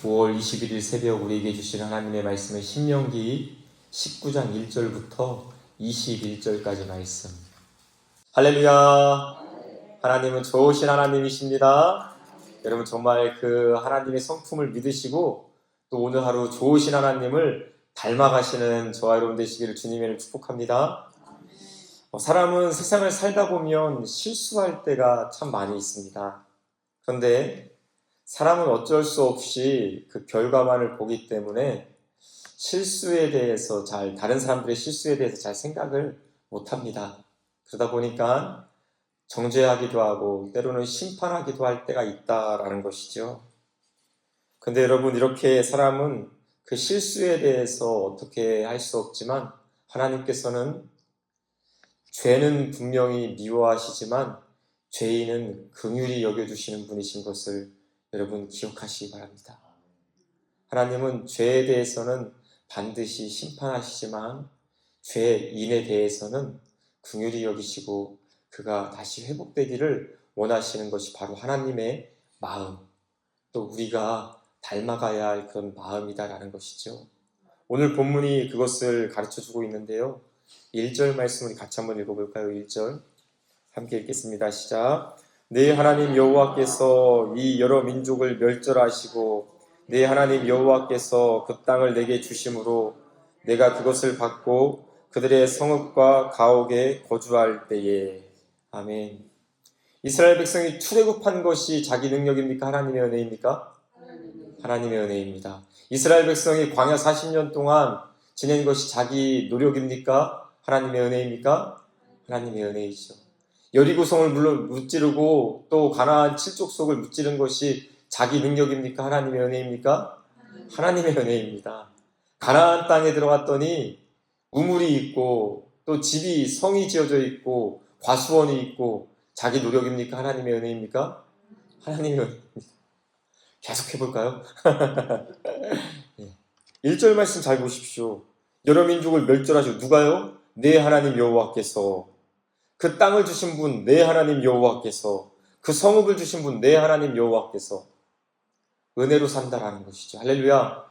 5월 21일 새벽 우리에게 주신 하나님의 말씀은 신명기 19장 1절부터 21절까지 말씀. 할렐루야. 하나님은 좋으신 하나님이십니다. 여러분 정말 그 하나님의 성품을 믿으시고 또 오늘 하루 좋으신 하나님을 닮아가시는 저와 여러분 되시기를 주님의 축복합니다. 사람은 세상을 살다 보면 실수할 때가 참 많이 있습니다. 그런데 사람은 어쩔 수 없이 그 결과만을 보기 때문에 실수에 대해서 다른 사람들의 실수에 대해서 잘 생각을 못합니다. 그러다 보니까 정죄하기도 하고 때로는 심판하기도 할 때가 있다라는 것이죠. 근데 여러분, 이렇게 사람은 그 실수에 대해서 어떻게 할 수 없지만 하나님께서는 죄는 분명히 미워하시지만 죄인은 긍휼히 여겨주시는 분이신 것을 여러분 기억하시기 바랍니다. 하나님은 죄에 대해서는 반드시 심판하시지만 죄인에 대해서는 긍휼히 여기시고 그가 다시 회복되기를 원하시는 것이 바로 하나님의 마음, 또 우리가 닮아가야 할 그런 마음이다라는 것이죠. 오늘 본문이 그것을 가르쳐주고 있는데요. 1절 말씀을 같이 한번 읽어볼까요? 1절 함께 읽겠습니다. 시작. 네 하나님 여호와께서 이 여러 민족을 멸절하시고 네 하나님 여호와께서 그 땅을 내게 주심으로 내가 그것을 받고 그들의 성읍과 가옥에 거주할 때에. 아멘. 이스라엘 백성이 출애굽한 것이 자기 능력입니까? 하나님의 은혜입니까? 하나님의 은혜입니다. 이스라엘 백성이 광야 40년 동안 지낸 것이 자기 노력입니까? 하나님의 은혜입니까? 하나님의 은혜이죠. 여리고성을 물론 무찌르고 또 가나안 칠족속을 무찌른 것이 자기 능력입니까? 하나님의 은혜입니까? 하나님의 은혜입니다. 가나안 땅에 들어갔더니 우물이 있고 또 집이 성이 지어져 있고 과수원이 있고 자기 노력입니까? 하나님의 은혜입니까? 하나님의 은혜입니다. 계속 해볼까요? 1절 말씀 잘 보십시오. 여러 민족을 멸절하시고 누가요? 네 하나님 여호와께서 그 땅을 주신 분 네 하나님 여호와께서 그 성읍을 주신 분 네 하나님 여호와께서 은혜로 산다라는 것이죠. 할렐루야.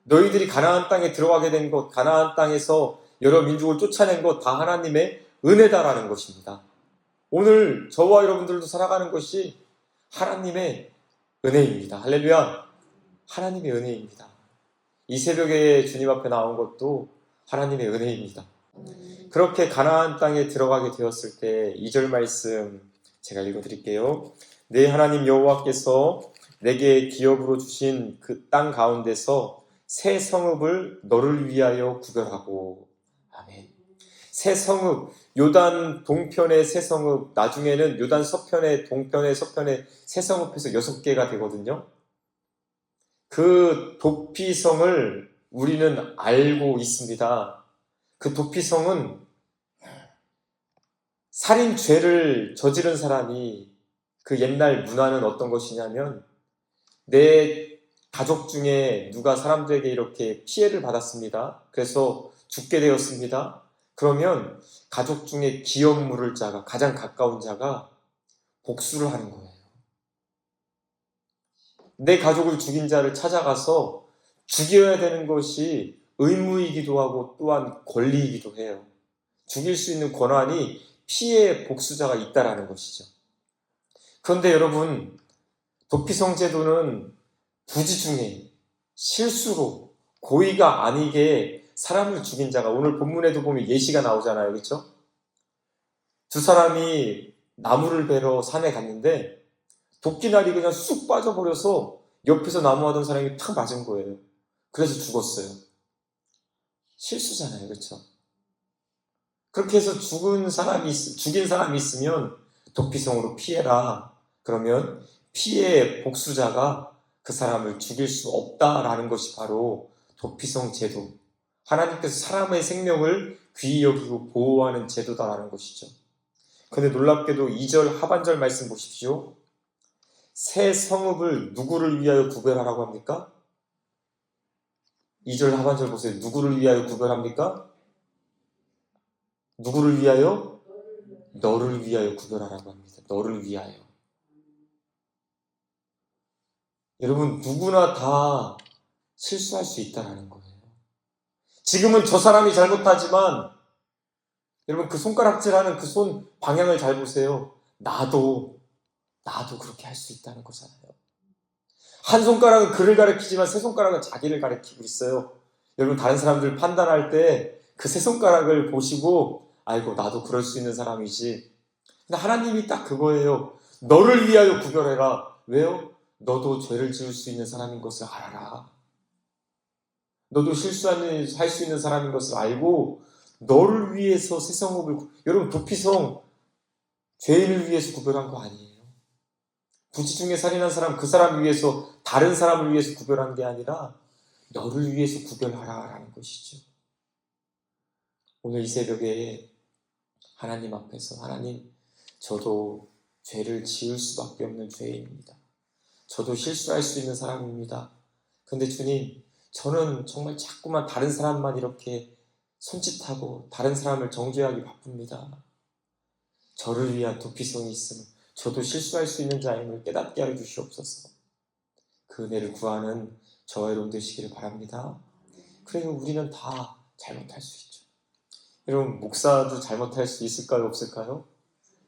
너희들이 가나안 땅에 들어가게 된 것, 가나안 땅에서 여러 민족을 쫓아낸 것 다 하나님의 은혜다라는 것입니다. 오늘 저와 여러분들도 살아가는 것이 하나님의 은혜입니다. 할렐루야. 하나님의 은혜입니다. 이 새벽에 주님 앞에 나온 것도 하나님의 은혜입니다. 그렇게 가나안 땅에 들어가게 되었을 때 2절 말씀 제가 읽어드릴게요. 네 하나님 여호와께서 내게 기업으로 주신 그 땅 가운데서 새 성읍을 너를 위하여 구별하고. 아멘. 새 성읍, 요단 동편의 새 성읍, 나중에는 요단 서편의 동편의 서편의 새 성읍에서 6개가 되거든요. 그 도피성을 우리는 알고 있습니다. 그 도피성은 살인죄를 저지른 사람이 그 옛날 문화는 어떤 것이냐면 내 가족 중에 누가 사람들에게 이렇게 피해를 받았습니다. 그래서 죽게 되었습니다. 그러면 가족 중에 기업 물을 자가, 가장 가까운 자가 복수를 하는 거예요. 내 가족을 죽인 자를 찾아가서 죽여야 되는 것이 의무이기도 하고 또한 권리이기도 해요. 죽일 수 있는 권한이 피해 복수자가 있다라는 것이죠. 그런데 여러분, 도피성 제도는 부지 중에 실수로 고의가 아니게 사람을 죽인 자가, 오늘 본문에도 보면 예시가 나오잖아요. 그렇죠? 두 사람이 나무를 베러 산에 갔는데 도끼날이 그냥 쑥 빠져버려서 옆에서 나무하던 사람이 탁 맞은 거예요. 그래서 죽었어요. 실수잖아요. 그렇죠? 그렇게 해서 죽인 사람이 있으면 도피성으로 피해라. 그러면 피해 복수자가 그 사람을 죽일 수 없다라는 것이 바로 도피성 제도. 하나님께서 사람의 생명을 귀히 여기고 보호하는 제도다라는 것이죠. 그런데 놀랍게도 2절 하반절 말씀 보십시오. 새 성읍을 누구를 위하여 구별하라고 합니까? 2절 하반절 보세요. 누구를 위하여 구별합니까? 누구를 위하여? 너를 위하여 구별하라고 합니다. 너를 위하여. 여러분, 누구나 다 실수할 수 있다는 거예요. 지금은 저 사람이 잘못하지만 여러분, 그 손가락질하는 그 손 방향을 잘 보세요. 나도 그렇게 할 수 있다는 거잖아요. 한 손가락은 그를 가리키지만 세 손가락은 자기를 가리키고 있어요. 여러분, 다른 사람들 판단할 때 그 세 손가락을 보시고 아이고, 나도 그럴 수 있는 사람이지. 근데 하나님이 딱 그거예요. 너를 위하여 구별해라. 왜요? 너도 죄를 지을 수 있는 사람인 것을 알아라. 너도 실수할 수 있는 사람인 것을 알고 너를 위해서 세성읍을, 여러분, 도피성 죄인을 위해서 구별한 거 아니에요. 부지 중에 살인한 사람, 그 사람을 위해서, 다른 사람을 위해서 구별한 게 아니라 너를 위해서 구별하라라는 것이죠. 오늘 이 새벽에 하나님 앞에서, 하나님, 저도 죄를 지을 수밖에 없는 죄인입니다. 저도 실수할 수 있는 사람입니다. 근데 주님, 저는 정말 자꾸만 다른 사람만 이렇게 손짓하고 다른 사람을 정죄하기 바쁩니다. 저를 위한 도피성이 있음을, 저도 실수할 수 있는 자임을 깨닫게 하여 주시옵소서. 그 은혜를 구하는 저와 여러분 되시기를 바랍니다. 그래요, 우리는 다 잘못할 수 있죠. 여러분, 목사도 잘못할 수 있을까요, 없을까요?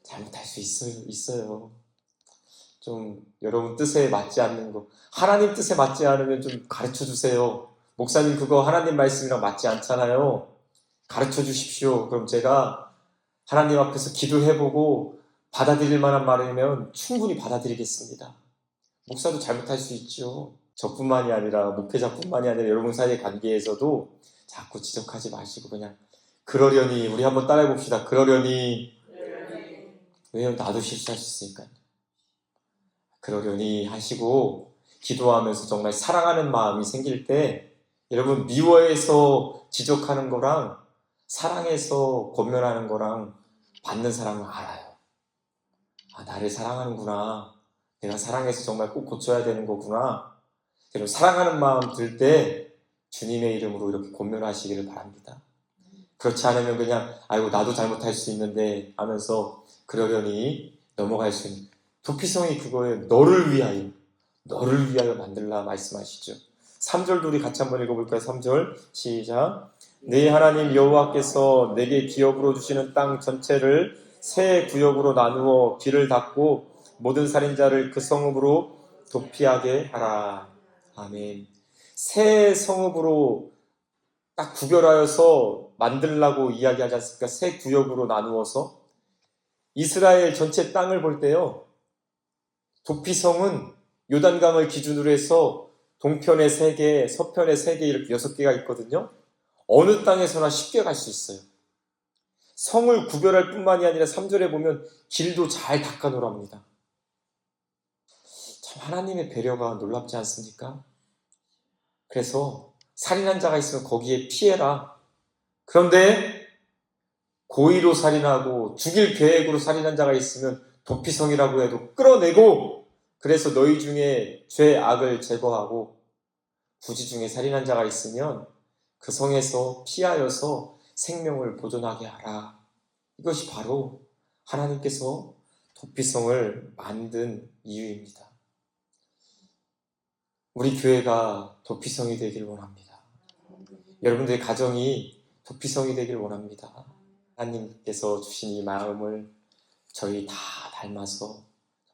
잘못할 수 있어요. 좀 여러분 뜻에 맞지 않는 거, 하나님 뜻에 맞지 않으면 좀 가르쳐 주세요. 목사님, 그거 하나님 말씀이랑 맞지 않잖아요. 가르쳐 주십시오. 그럼 제가 하나님 앞에서 기도해보고 받아들일 만한 말이면 충분히 받아들이겠습니다. 목사도 잘못할 수 있죠. 저뿐만이 아니라, 목회자뿐만이 아니라 여러분 사이의 관계에서도 자꾸 지적하지 마시고 그냥 그러려니, 우리 한번 따라해봅시다. 그러려니. 왜요? 나도 실수할 수 있으니까요. 그러려니 하시고 기도하면서 정말 사랑하는 마음이 생길 때, 여러분, 미워해서 지적하는 거랑 사랑해서 권면하는 거랑 받는 사람은 알아요. 아, 나를 사랑하는구나. 내가 사랑해서 정말 꼭 고쳐야 되는 거구나. 여러분, 사랑하는 마음 들 때 주님의 이름으로 이렇게 권면하시기를 바랍니다. 그렇지 않으면 그냥 아이고, 나도 잘못할 수 있는데 하면서 그러려니 넘어갈 수 있는, 도피성이 그거예요. 너를 위하여 만들라 말씀하시죠. 3절도 우리 같이 한번 읽어볼까요? 3절 시작. 네 하나님 여호와께서 내게 기업으로 주시는 땅 전체를 세 구역으로 나누어 길을 닫고 모든 살인자를 그 성읍으로 도피하게 하라. 아멘. 세 성읍으로 딱 구별하여서 만들라고 이야기하지 않습니까? 세 구역으로 나누어서. 이스라엘 전체 땅을 볼 때요, 도피성은 요단강을 기준으로 해서 동편에 3개, 서편에 3개, 이렇게 6개가 있거든요. 어느 땅에서나 쉽게 갈 수 있어요. 성을 구별할 뿐만이 아니라 3절에 보면 길도 잘 닦아놓으랍니다. 참 하나님의 배려가 놀랍지 않습니까? 그래서 살인한 자가 있으면 거기에 피해라. 그런데 고의로 살인하고 죽일 계획으로 살인한 자가 있으면 도피성이라고 해도 끌어내고, 그래서 너희 중에 죄 악을 제거하고, 부지 중에 살인한 자가 있으면 그 성에서 피하여서 생명을 보존하게 하라. 이것이 바로 하나님께서 도피성을 만든 이유입니다. 우리 교회가 도피성이 되길 원합니다. 여러분들의 가정이 도피성이 되길 원합니다. 하나님께서 주신 이 마음을 저희 다 닮아서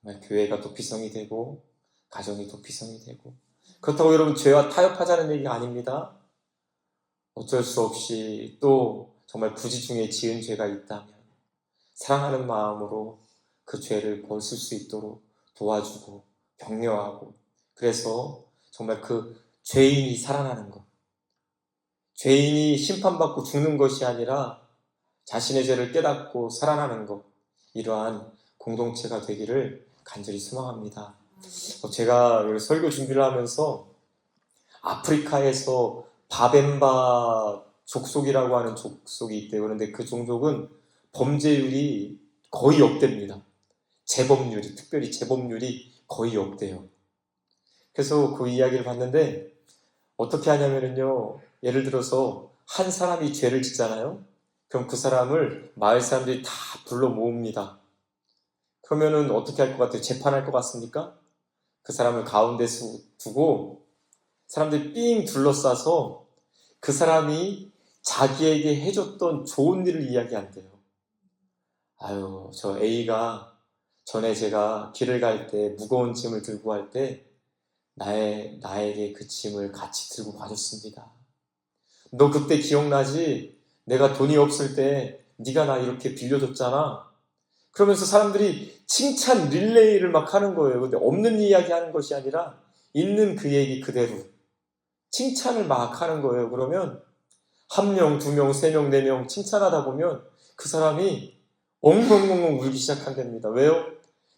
정말 교회가 도피성이 되고 가정이 도피성이 되고, 그렇다고 여러분 죄와 타협하자는 얘기가 아닙니다. 어쩔 수 없이 또 정말 부지 중에 지은 죄가 있다면 사랑하는 마음으로 그 죄를 벗을 수 있도록 도와주고 격려하고, 그래서 정말 그 죄인이 살아나는 것, 죄인이 심판받고 죽는 것이 아니라 자신의 죄를 깨닫고 살아나는 것, 이러한 공동체가 되기를 간절히 소망합니다. 제가 설교 준비를 하면서 아프리카에서 바벤바 족속이라고 하는 족속이 있대요. 그런데 그 종족은 범죄율이 거의 없답니다. 재범률이, 특별히 재범률이 거의 없대요. 그래서 그 이야기를 봤는데 어떻게 하냐면요, 예를 들어서 한 사람이 죄를 짓잖아요. 그럼 그 사람을 마을 사람들이 다 불러 모읍니다. 그러면은 어떻게 할 것 같아요? 재판할 것 같습니까? 그 사람을 가운데 두고 사람들이 삥 둘러싸서 그 사람이 자기에게 해줬던 좋은 일을 이야기한대요. 아유, 저 A가 전에 제가 길을 갈 때 무거운 짐을 들고 갈 때 나에게 그 짐을 같이 들고 가줬습니다. 너 그때 기억나지? 내가 돈이 없을 때 네가 나 이렇게 빌려줬잖아. 그러면서 사람들이 칭찬 릴레이를 막 하는 거예요. 근데 없는 이야기 하는 것이 아니라 있는 그 얘기 그대로 칭찬을 막 하는 거예요. 그러면 1명, 2명, 3명, 4명 칭찬하다 보면 그 사람이 엉엉엉엉 울기 시작한답니다. 왜요?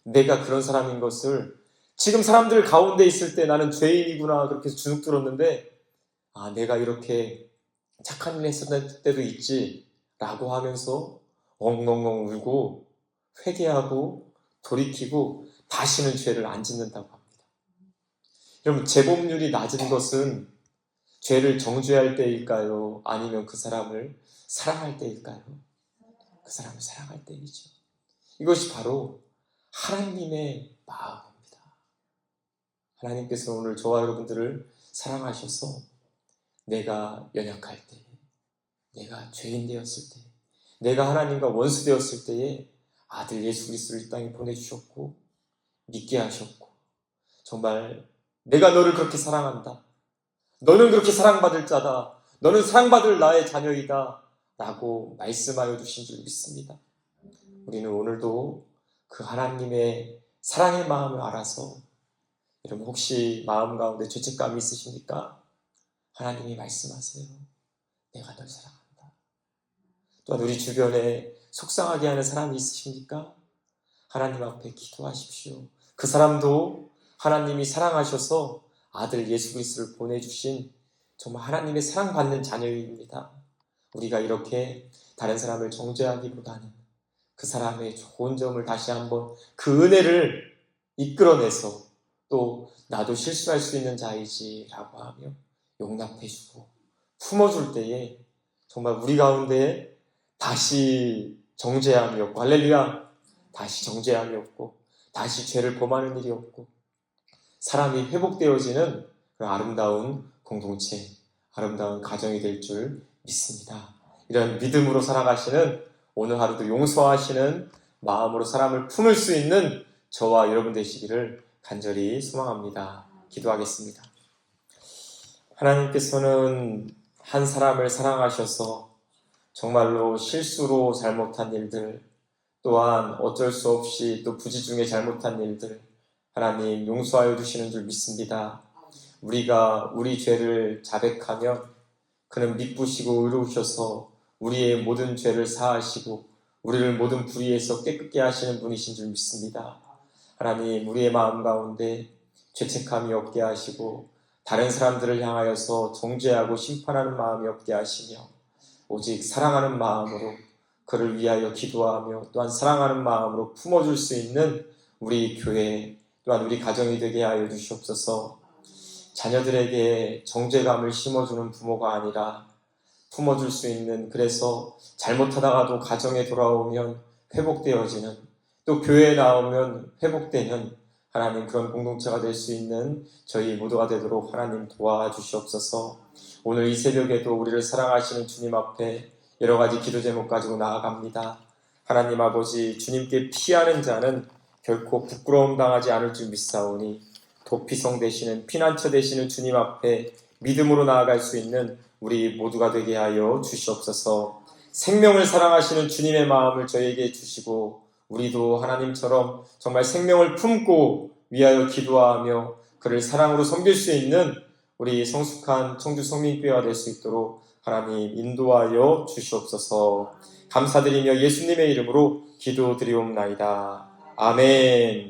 내가 그런 사람인 것을 지금 사람들 가운데 있을 때 나는 죄인이구나 그렇게 주눅 들었는데 내가 이렇게 착한 일 했었을 때도 있지 라고 하면서 엉엉엉 울고 회개하고 돌이키고 다시는 죄를 안 짓는다고 합니다. 여러분, 재범률이 낮은 것은 죄를 정죄할 때일까요? 아니면 그 사람을 사랑할 때일까요? 그 사람을 사랑할 때이죠. 이것이 바로 하나님의 마음입니다. 하나님께서 오늘 저와 여러분들을 사랑하셔서 내가 연약할 때, 내가 죄인 되었을 때, 내가 하나님과 원수 되었을 때에 아들 예수 그리스도를 이 땅에 보내주셨고 믿게 하셨고 정말 내가 너를 그렇게 사랑한다. 너는 그렇게 사랑받을 자다. 너는 사랑받을 나의 자녀이다. 라고 말씀하여 주신 줄 믿습니다. 우리는 오늘도 그 하나님의 사랑의 마음을 알아서 여러분 혹시 마음 가운데 죄책감이 있으십니까? 하나님이 말씀하세요. 내가 널 사랑한다. 또한 우리 주변에 속상하게 하는 사람이 있으십니까? 하나님 앞에 기도하십시오. 그 사람도 하나님이 사랑하셔서 아들 예수 그리스도를 보내주신 정말 하나님의 사랑받는 자녀입니다. 우리가 이렇게 다른 사람을 정죄하기보다는 그 사람의 좋은 점을 다시 한번 그 은혜를 이끌어내서 또 나도 실수할 수 있는 자이지 라고 하며 용납해주고 품어줄 때에 정말 우리 가운데 다시 정죄함이 없고 할렐루야 다시 정죄함이 없고 다시 죄를 범하는 일이 없고 사람이 회복되어지는 그런 아름다운 공동체, 아름다운 가정이 될 줄 믿습니다. 이런 믿음으로 살아가시는 오늘 하루도 용서하시는 마음으로 사람을 품을 수 있는 저와 여러분 되시기를 간절히 소망합니다. 기도하겠습니다. 하나님께서는 한 사람을 사랑하셔서 정말로 실수로 잘못한 일들 또한 어쩔 수 없이 또 부지 중에 잘못한 일들 하나님 용서하여 주시는 줄 믿습니다. 우리가 우리 죄를 자백하면 그는 미쁘시고 의로우셔서 우리의 모든 죄를 사하시고 우리를 모든 불의에서 깨끗게 하시는 분이신 줄 믿습니다. 하나님 우리의 마음 가운데 죄책감이 없게 하시고 다른 사람들을 향하여서 정죄하고 심판하는 마음이 없게 하시며 오직 사랑하는 마음으로 그를 위하여 기도하며 또한 사랑하는 마음으로 품어줄 수 있는 우리 교회 또한 우리 가정이 되게 하여 주시옵소서. 자녀들에게 정죄감을 심어주는 부모가 아니라 품어줄 수 있는 그래서 잘못하다가도 가정에 돌아오면 회복되어지는 또 교회에 나오면 회복되는 하나님 그런 공동체가 될 수 있는 저희 모두가 되도록 하나님 도와주시옵소서. 오늘 이 새벽에도 우리를 사랑하시는 주님 앞에 여러 가지 기도 제목 가지고 나아갑니다. 하나님 아버지 주님께 피하는 자는 결코 부끄러움 당하지 않을 줄 믿사오니 도피성 되시는 피난처 되시는 주님 앞에 믿음으로 나아갈 수 있는 우리 모두가 되게 하여 주시옵소서. 생명을 사랑하시는 주님의 마음을 저에게 주시고 우리도 하나님처럼 정말 생명을 품고 위하여 기도하며 그를 사랑으로 섬길 수 있는 우리 성숙한 청주 성민교회가 될 수 있도록 하나님 인도하여 주시옵소서. 감사드리며 예수님의 이름으로 기도드리옵나이다. 아멘.